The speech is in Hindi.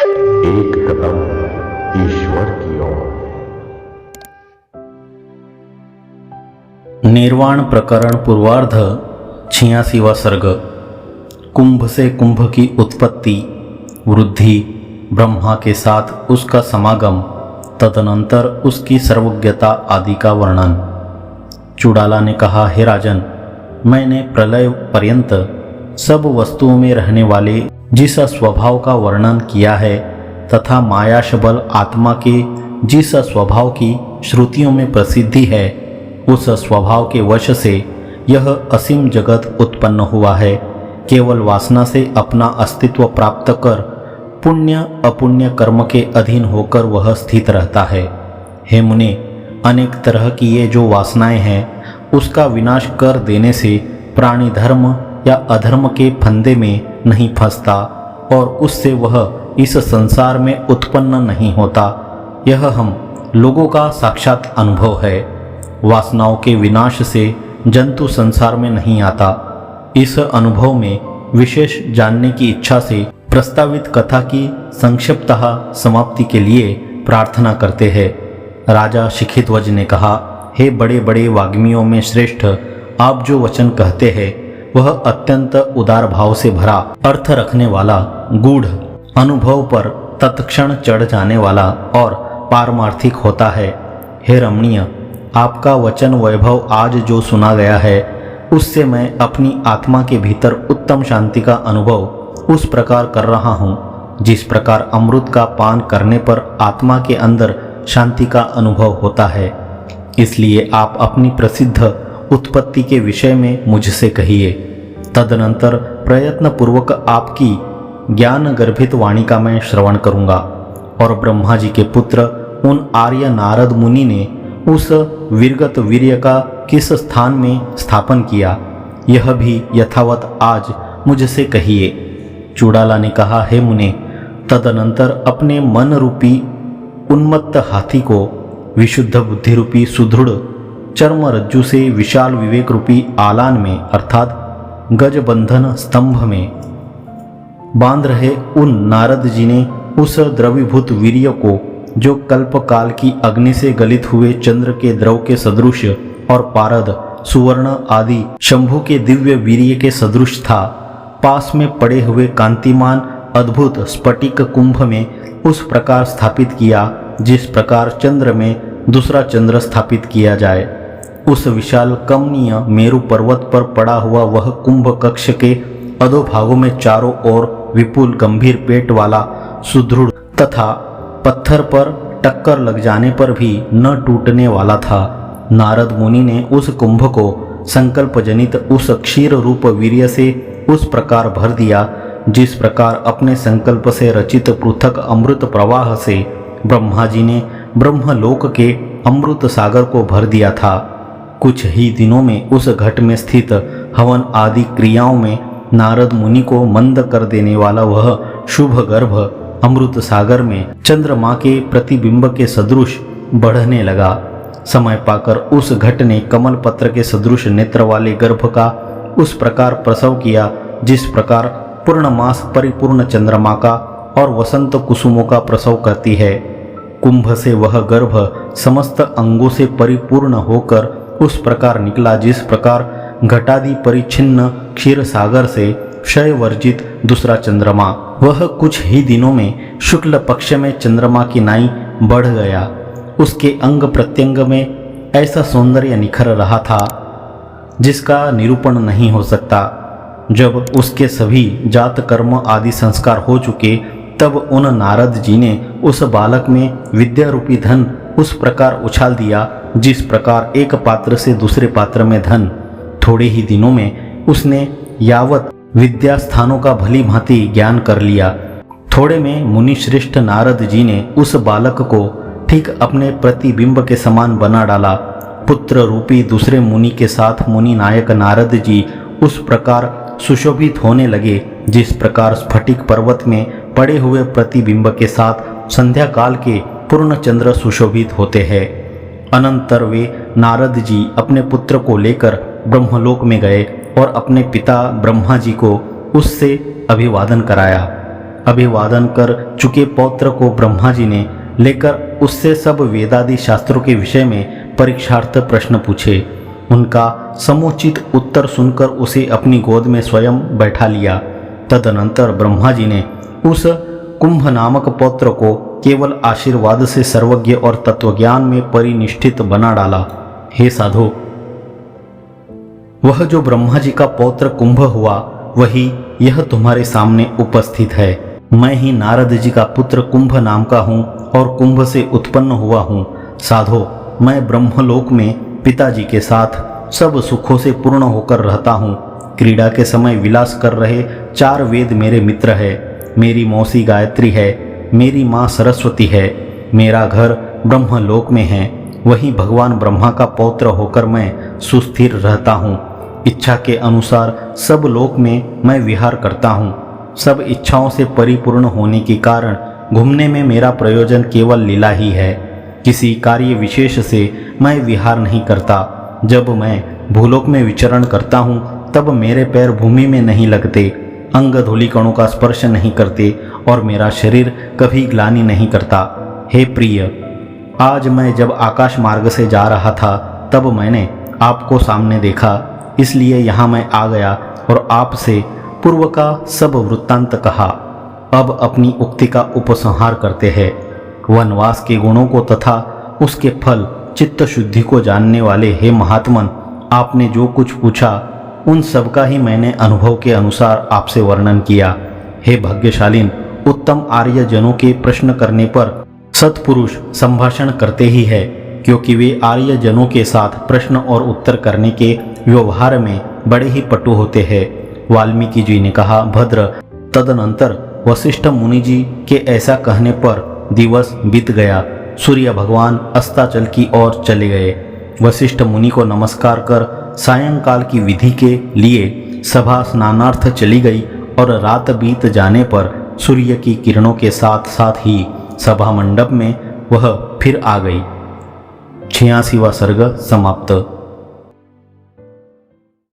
एक कदम ईश्वर की ओर। निर्वाण प्रकरण पूर्वार्ध 86वां सर्ग। कुंभ से कुंभ की उत्पत्ति, वृद्धि, ब्रह्मा के साथ उसका समागम, तदनंतर उसकी सर्वज्ञता आदि का वर्णन। चुड़ाला ने कहा, हे राजन, मैंने प्रलय पर्यंत सब वस्तुओं में रहने वाले जिस स्वभाव का वर्णन किया है तथा मायाशबल आत्मा के जिस स्वभाव की श्रुतियों में प्रसिद्धि है, उस स्वभाव के वश से यह असीम जगत उत्पन्न हुआ है। केवल वासना से अपना अस्तित्व प्राप्त कर पुण्य अपुण्य कर्म के अधीन होकर वह स्थित रहता है। हे मुने, अनेक तरह की ये जो वासनाएं हैं, उसका विनाश कर देने से प्राणी धर्म या अधर्म के फंदे में नहीं फंसता और उससे वह इस संसार में उत्पन्न नहीं होता। यह हम लोगों का साक्षात अनुभव है। वासनाओं के विनाश से जंतु संसार में नहीं आता। इस अनुभव में विशेष जानने की इच्छा से प्रस्तावित कथा की संक्षिप्तः समाप्ति के लिए प्रार्थना करते हैं। राजा शिखिध्वज ने कहा, हे बड़े बड़े वाग्मियों में श्रेष्ठ, आप जो वचन कहते हैं वह अत्यंत उदार भाव से भरा, अर्थ रखने वाला, गूढ़, अनुभव पर तत्क्षण चढ़ जाने वाला और पारमार्थिक होता है। हे रमणीय, आपका वचन वैभव आज जो सुना गया है, उससे मैं अपनी आत्मा के भीतर उत्तम शांति का अनुभव उस प्रकार कर रहा हूँ जिस प्रकार अमृत का पान करने पर आत्मा के अंदर शांति का अनुभव होता है। इसलिए आप अपनी प्रसिद्ध उत्पत्ति के विषय में मुझसे कहिए। तदनंतर प्रयत्न पूर्वक आपकी ज्ञान गर्भित वाणी का मैं श्रवण करूंगा। और ब्रह्मा जी के पुत्र उन आर्य नारद मुनि ने उस विरगत वीर्य का किस स्थान में स्थापन किया, यह भी यथावत आज मुझसे कहिए। चूड़ाला ने कहा, हे मुने, तदनंतर अपने मन रूपी उन्मत्त हाथी को विशुद्ध बुद्धि रूपी सुदृढ़ चर्म रज्जु से विशाल विवेक रूपी आलान में अर्थात गजबंधन स्तंभ में बांध रहे उन नारद जी ने उस द्रवीभूत वीर्य को, जो कल्प काल की अग्नि से गलित हुए चंद्र के द्रव के सदृश और पारद सुवर्ण आदि शंभु के दिव्य वीर्य के सदृश था, पास में पड़े हुए कांतिमान अद्भुत स्फटिक कुंभ में उस प्रकार स्थापित किया जिस प्रकार चंद्र में दूसरा चंद्र स्थापित किया जाए। उस विशाल कमनीय मेरु पर्वत पर पड़ा हुआ वह कुंभ कक्ष के अधोभागों में चारों ओर विपुल गंभीर पेट वाला, सुदृढ़ तथा पत्थर पर टक्कर लग जाने पर भी न टूटने वाला था। नारद मुनि ने उस कुंभ को संकल्प जनित उस क्षीर रूप वीर्य से उस प्रकार भर दिया जिस प्रकार अपने संकल्प से रचित पृथक अमृत प्रवाह से ब्रह्मा जी ने ब्रह्मलोक के अमृत सागर को भर दिया था। कुछ ही दिनों में उस घट में स्थित हवन आदि क्रियाओं में नारद मुनि को मंद कर देने वाला वह शुभ गर्भ अमृत सागर में चंद्रमा के प्रतिबिंब के सदृश बढ़ने लगा। समय पाकर उस घट ने कमल पत्र के सदृश नेत्र वाले गर्भ का उस प्रकार प्रसव किया जिस प्रकार पूर्णमास परिपूर्ण चंद्रमा का और वसंत कुसुमों का प्रसव करती है। कुंभ से वह गर्भ समस्त अंगों से परिपूर्ण होकर उस प्रकार निकला जिस प्रकार घटादि परिच्छिन्न क्षीर सागर से क्षय वर्जित दूसरा चंद्रमा, वह कुछ ही दिनों में शुक्ल पक्ष में चंद्रमा की नाई बढ़ गया। उसके अंग प्रत्यंग में ऐसा सौंदर्य निखर रहा था जिसका निरूपण नहीं हो सकता। जब उसके सभी जात कर्म आदि संस्कार हो चुके, तब उन नारद जी ने उस बालक में विद्या रूपी धन उस प्रकार उछाल दिया जिस प्रकार एक पात्र से दूसरे पात्र में धन। थोड़े ही दिनों में उसने यावत विद्या स्थानों का भली भांति ज्ञान कर लिया। थोड़े में मुनि श्रेष्ठ नारद जी ने उस बालक को ठीक अपने प्रतिबिंब के समान बना डाला। पुत्र रूपी दूसरे मुनि के साथ मुनि नायक नारद जी उस प्रकार सुशोभित होने लगे जिस प्रकार स्फटिक पर्वत में पड़े हुए प्रतिबिंब के साथ संध्या काल के पूर्ण चंद्र सुशोभित होते हैं। अनंतर वे नारद जी अपने पुत्र को लेकर ब्रह्मलोक में गए और अपने पिता ब्रह्मा जी को उससे अभिवादन कराया। अभिवादन कर चुके पौत्र को ब्रह्मा जी ने लेकर उससे सब वेदादि शास्त्रों के विषय में परीक्षार्थ प्रश्न पूछे। उनका समुचित उत्तर सुनकर उसे अपनी गोद में स्वयं बैठा लिया। तदनंतर ब्रह्मा जी ने उस कुंभ नामक पौत्र को केवल आशीर्वाद से सर्वज्ञ और तत्वज्ञान में परिनिष्ठित बना डाला। हे साधो, वह जो ब्रह्मा जी का पौत्र कुंभ हुआ वही यह तुम्हारे सामने उपस्थित है। मैं ही नारद जी का पुत्र कुंभ नाम का हूँ और कुंभ से उत्पन्न हुआ हूँ। साधो, मैं ब्रह्मलोक में पिताजी के साथ सब सुखों से पूर्ण होकर रहता हूँ। क्रीड़ा के समय विलास कर रहे 4 वेद मेरे मित्र है। मेरी मौसी गायत्री है, मेरी माँ सरस्वती है। मेरा घर ब्रह्मलोक में है, वहीं भगवान ब्रह्मा का पौत्र होकर मैं सुस्थिर रहता हूँ। इच्छा के अनुसार सब लोक में मैं विहार करता हूँ। सब इच्छाओं से परिपूर्ण होने के कारण घूमने में मेरा प्रयोजन केवल लीला ही है। किसी कार्य विशेष से मैं विहार नहीं करता। जब मैं भूलोक में विचरण करता हूँ तब मेरे पैर भूमि में नहीं लगते, अंग धूलिकणों का स्पर्श नहीं करते और मेरा शरीर कभी ग्लानि नहीं करता। हे प्रिय, आज मैं जब आकाश मार्ग से जा रहा था तब मैंने आपको सामने देखा, इसलिए यहाँ मैं आ गया और आपसे पूर्व का सब वृत्तांत कहा। अब अपनी उक्ति का उपसंहार करते हैं। वनवास के गुणों को तथा उसके फल चित्त शुद्धि को जानने वाले हे महात्मन, आपने जो कुछ पूछा उन सब का ही मैंने अनुभव के अनुसार आपसे वर्णन किया। हे भाग्यशालीन, उत्तम आर्य जनों के प्रश्न करने पर सत्पुरुष संभाषण करते ही है, क्योंकि वे आर्य जनों के साथ प्रश्न और उत्तर करने के व्यवहार में बड़े ही पटु होते हैं। वाल्मीकि जी ने कहा, भद्र। तदनंतर वशिष्ठ मुनि जी के ऐसा कहने पर दिवस बीत गया। सूर्य भगवान अस्ताचल की ओर चले गए। वशिष्ठ मुनि को नमस्कार कर सायंकाल की विधि के लिए सभा स्नानार्थ चली गई और रात बीत जाने पर सूर्य की किरणों के साथ साथ ही सभा मंडप में वह फिर आ गई। 86वां सर्ग समाप्त।